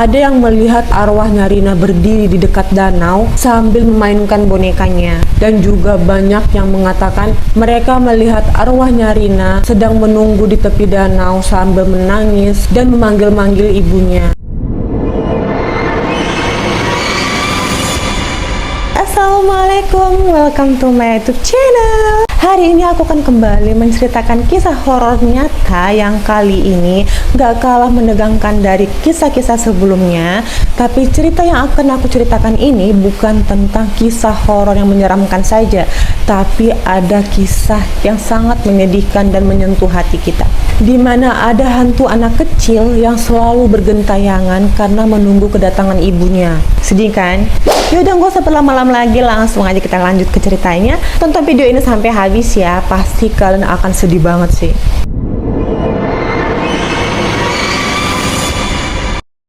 Ada yang melihat arwahnya Rina berdiri di dekat danau sambil memainkan bonekanya. Dan juga banyak yang mengatakan mereka melihat arwahnya Rina sedang menunggu di tepi danau sambil menangis dan memanggil-manggil ibunya. Assalamualaikum, welcome to my YouTube channel. Hari ini aku akan kembali menceritakan kisah horor nyata yang kali ini gak kalah menegangkan dari kisah-kisah sebelumnya. Tapi cerita yang akan aku ceritakan ini bukan tentang kisah horor yang menyeramkan saja, tapi ada kisah yang sangat menyedihkan dan menyentuh hati kita, di mana ada hantu anak kecil yang selalu bergentayangan karena menunggu kedatangan ibunya. Sedih kan? Yaudah, gak usah berlama-lama lagi, langsung aja kita lanjut ke ceritanya. Tonton video ini sampai habis ya, pasti kalian akan sedih banget sih.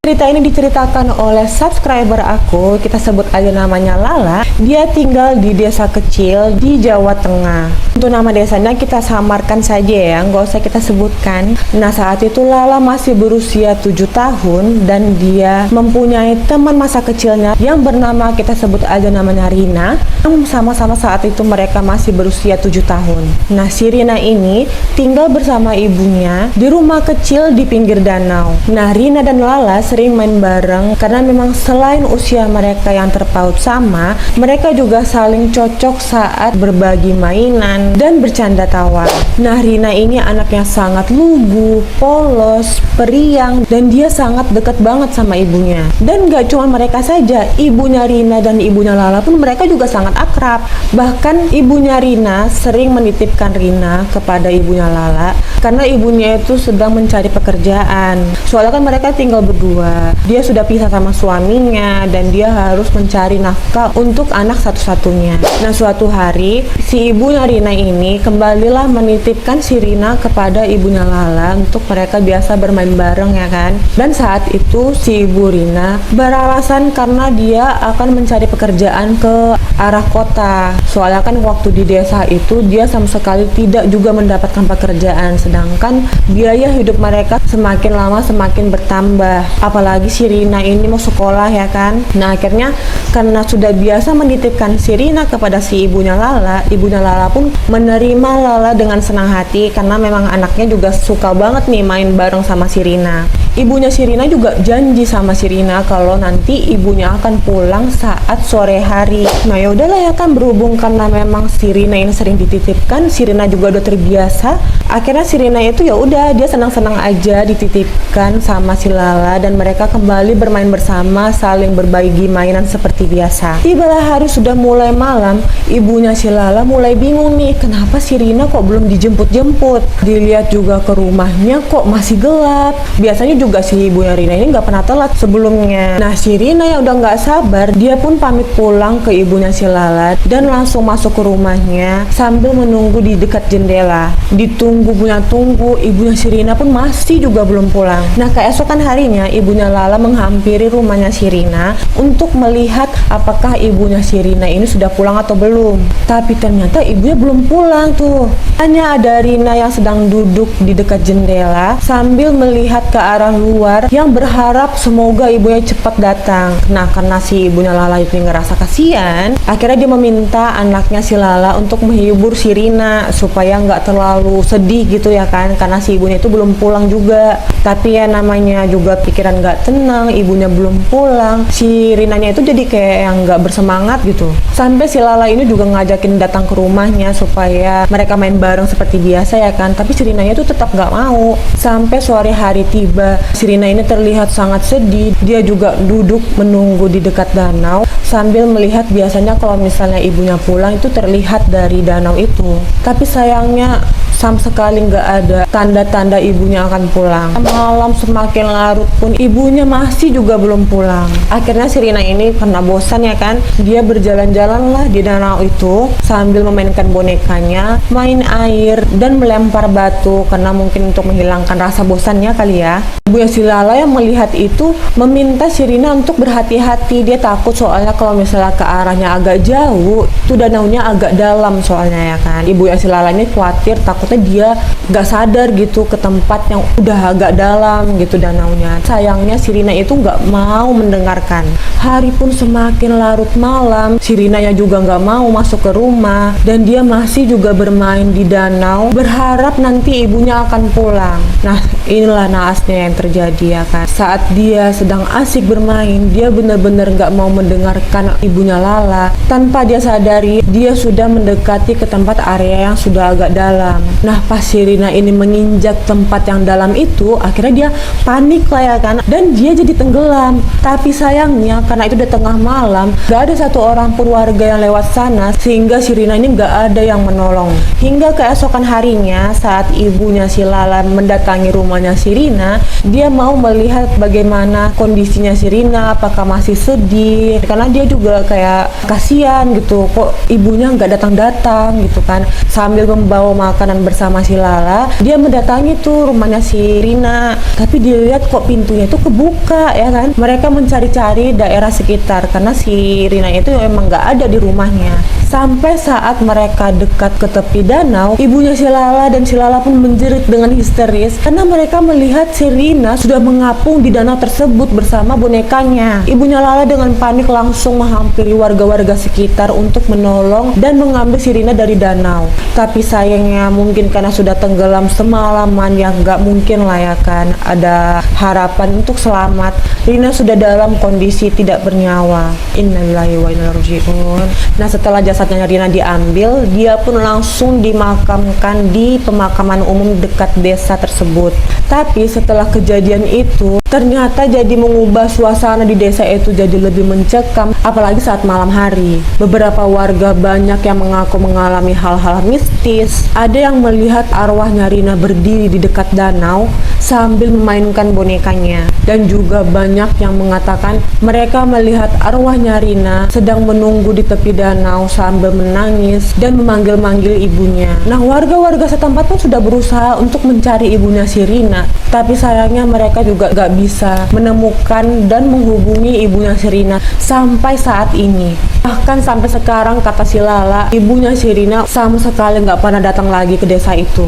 Cerita ini diceritakan oleh subscriber aku, kita sebut aja namanya Lala. Dia tinggal di desa kecil di Jawa Tengah. Untuk nama desanya kita samarkan saja ya, nggak usah kita sebutkan. Nah, saat itu Lala masih berusia 7 tahun dan dia mempunyai teman masa kecilnya yang bernama, kita sebut aja namanya Rina. Sama-sama saat itu mereka masih berusia 7 tahun. Nah, si Rina ini tinggal bersama ibunya di rumah kecil di pinggir danau. Nah, Rina dan Lala sering main bareng karena memang selain usia mereka yang terpaut sama, mereka juga saling cocok saat berbagi mainan dan bercanda tawa. Nah, Rina ini anaknya sangat lugu, polos, periang, dan dia sangat dekat banget sama ibunya. Dan gak cuma mereka saja, ibunya Rina dan ibunya Lala pun mereka juga sangat akrab. Bahkan ibunya Rina sering menitipkan Rina kepada ibunya Lala karena ibunya itu sedang mencari pekerjaan. Soalnya kan mereka tinggal berdua. Dia sudah pisah sama suaminya dan dia harus mencari nafkah untuk anak satu-satunya. Nah, suatu hari si ibunya Rina ini kembalilah menitipkan si Rina kepada ibunya Lala untuk mereka biasa bermain bareng ya kan. Dan saat itu si ibu Rina beralasan karena dia akan mencari pekerjaan ke arah kota. Soalnya kan waktu di desa itu dia sama sekali tidak juga mendapatkan pekerjaan, sedangkan biaya hidup mereka semakin lama semakin bertambah. Apalagi si Rina ini mau sekolah ya kan. Nah, akhirnya karena sudah biasa menitipkan si Rina kepada si ibunya Lala pun menerima Lala dengan senang hati karena memang anaknya juga suka banget nih main bareng sama si Rina. Ibunya si Rina juga janji sama si Rina kalau nanti ibunya akan pulang saat sore hari. Nah, ya udahlah ya kan, berhubung karena memang si Rina ini sering dititipkan, si Rina juga udah terbiasa. Akhirnya si Rina itu ya udah, dia senang-senang aja dititipkan sama si Lala dan mereka kembali bermain bersama, saling berbagi mainan seperti biasa. Tibalah hari sudah mulai malam, ibunya si Lala mulai bingung nih, kenapa si Rina kok belum dijemput-jemput. Dilihat juga ke rumahnya kok masih gelap. Biasanya juga si ibunya Rina ini nggak pernah telat sebelumnya. Nah, si Rina yang udah nggak sabar, dia pun pamit pulang ke ibunya si Lala dan langsung masuk ke rumahnya sambil menunggu di dekat jendela. Ditunggu punya tunggu, ibunya si Rina pun masih juga belum pulang. Nah, keesokan harinya ibunya Lala menghampiri rumahnya si Rina untuk melihat apakah ibunya si Rina ini sudah pulang atau belum. Tapi ternyata ibunya belum pulang tuh. Hanya ada Rina yang sedang duduk di dekat jendela sambil melihat ke arah luar yang berharap semoga ibunya cepat datang. Nah, karena si ibunya Lala itu ngerasa kasihan, akhirnya dia meminta anaknya si Lala untuk menghibur si Rina supaya nggak terlalu sedih gitu ya kan, karena si ibunya itu belum pulang juga. Tapi ya namanya juga pikiran nggak tenang, ibunya belum pulang, si Rinanya itu jadi kayak yang nggak bersemangat gitu. Sampai si Lala ini juga ngajakin datang ke rumahnya supaya mereka main bareng seperti biasa ya kan, tapi si Rinanya itu tetap nggak mau. Sampai sore hari tiba, si Rina ini terlihat sangat sedih. Dia juga duduk menunggu di dekat danau sambil melihat, biasanya kalau misalnya ibunya pulang itu terlihat dari danau itu. Tapi sayangnya sama sekali nggak ada tanda-tanda ibunya akan pulang. Malam semakin larut pun ibunya masih juga belum pulang. Akhirnya si Rina ini karena bosan ya kan, dia berjalan-jalan lah di danau itu sambil memainkan bonekanya, main air dan melempar batu karena mungkin untuk menghilangkan rasa bosannya kali ya. Ibunya si Lala yang melihat itu meminta si Rina untuk berhati-hati. Dia takut soalnya kalau misalnya ke arahnya agak jauh, itu danaunya agak dalam soalnya ya kan. Ibunya si Lala ini khawatir, takutnya dia gak sadar gitu ke tempat yang udah agak dalam gitu danaunya. Sayangnya si Rina itu gak mau mendengarkan. Hari pun semakin larut malam, si Rinanya juga gak mau masuk ke rumah, dan dia masih juga bermain di danau, berharap nanti ibunya akan pulang. Nah, inilah naasnya yang terjadi ya kan. Saat dia sedang asik bermain, dia benar-benar gak mau mendengarkan ibunya Lala. Tanpa dia sadari, dia sudah mendekati ke tempat area yang sudah agak dalam. Nah, pas si Rina ini menginjak tempat yang dalam itu, akhirnya dia panik lah ya kan, dan dia jadi tenggelam. Tapi sayangnya karena itu udah tengah malam, gak ada satu orang pun warga yang lewat sana, sehingga si Rina ini gak ada yang menolong. Hingga keesokan harinya, saat ibunya si Lala mendatangi rumahnya si Rina, dia mau melihat bagaimana kondisinya si Rina, apakah masih sedih, karena dia juga kayak kasihan gitu, kok ibunya nggak datang-datang gitu kan. Sambil membawa makanan bersama si Lala, dia mendatangi tuh rumahnya si Rina, tapi dia lihat kok pintunya itu kebuka ya kan. Mereka mencari-cari daerah sekitar karena si Rina itu emang nggak ada di rumahnya. Sampai saat mereka dekat ke tepi danau, ibunya si Lala dan si Lala pun menjerit dengan histeris karena mereka melihat si Rina sudah mengapung di danau tersebut bersama bonekanya. Ibunya Lala dengan panik langsung menghampiri warga-warga sekitar untuk menolong dan mengambil si Rina dari danau. Tapi sayangnya mungkin karena sudah tenggelam semalaman, yang nggak mungkin lah ya kan ada harapan untuk selamat. Rina sudah dalam kondisi tidak bernyawa. Innalillahi wa inna ilaihi raji'un. Nah, setelah jasadnya Rina diambil, dia pun langsung dimakamkan di pemakaman umum dekat desa tersebut. Tapi setelah kejadian itu, ternyata jadi mengubah suasana di desa itu jadi lebih mencekam, apalagi saat malam hari. Beberapa warga banyak yang mengaku mengalami hal-hal mistis. Ada yang melihat arwahnya Rina berdiri di dekat danau sambil memainkan bonekanya. Dan juga banyak yang mengatakan mereka melihat arwahnya Rina sedang menunggu di tepi danau sambil menangis dan memanggil-manggil ibunya. Nah, warga-warga setempat pun sudah berusaha untuk mencari ibunya si Rina, tapi sayangnya mereka juga gak bisa menemukan dan menghubungi ibunya si Rina sampai saat ini. Bahkan sampai sekarang, kata si Lala, ibunya si Rina sama sekali gak pernah datang lagi ke desa itu.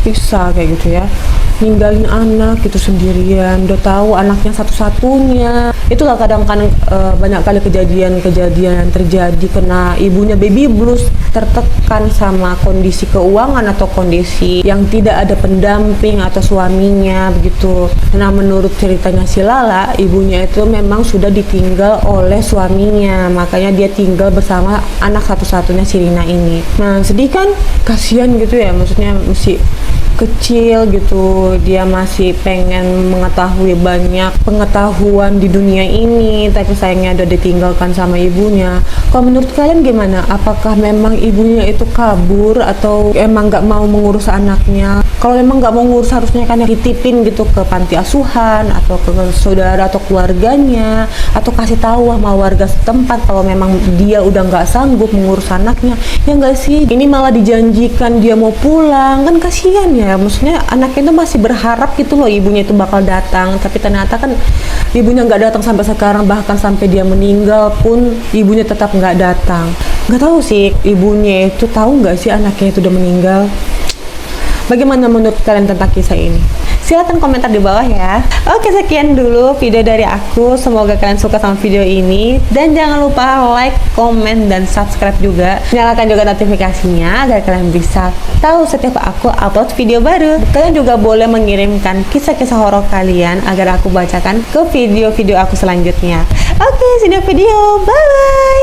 Bisa kayak gitu ya, ninggalin anak gitu sendirian, udah tahu anaknya satu-satunya. Itulah kadang-kadang banyak kali kejadian-kejadian yang terjadi karena ibunya baby blues, tertekan sama kondisi keuangan atau kondisi yang tidak ada pendamping atau suaminya begitu. Nah, menurut ceritanya si Lala, ibunya itu memang sudah ditinggal oleh suaminya, makanya dia tinggal bersama anak satu-satunya si Rina ini. Nah, sedih kan, kasihan gitu ya, maksudnya masih kecil gitu, dia masih pengen mengetahui banyak pengetahuan di dunia ini, tapi sayangnya udah ditinggalkan sama ibunya. Kalau menurut kalian gimana? Apakah memang ibunya itu kabur atau emang nggak mau mengurus anaknya? Kalau memang nggak mau ngurus, harusnya kan dititipin gitu ke panti asuhan atau ke saudara atau keluarganya, atau kasih tahu sama warga setempat kalau memang dia udah nggak sanggup mengurus anaknya. Ya nggak sih? Ini malah dijanjikan dia mau pulang, kan kasihan ya. Maksudnya anaknya itu masih berharap gitu loh ibunya itu bakal datang, tapi ternyata kan ibunya nggak datang sampai sekarang. Bahkan sampai dia meninggal pun ibunya tetap nggak datang. Nggak tahu sih ibunya itu tahu nggak sih anaknya itu udah meninggal. Bagaimana menurut kalian tentang kisah ini? Silahkan komentar di bawah ya. Oke, sekian dulu video dari aku. Semoga kalian suka sama video ini. Dan jangan lupa like, komen, dan subscribe juga. Nyalakan juga notifikasinya agar kalian bisa tahu setiap aku upload video baru. Kalian juga boleh mengirimkan kisah-kisah horor kalian agar aku bacakan ke video-video aku selanjutnya. Oke, see you di video. Bye!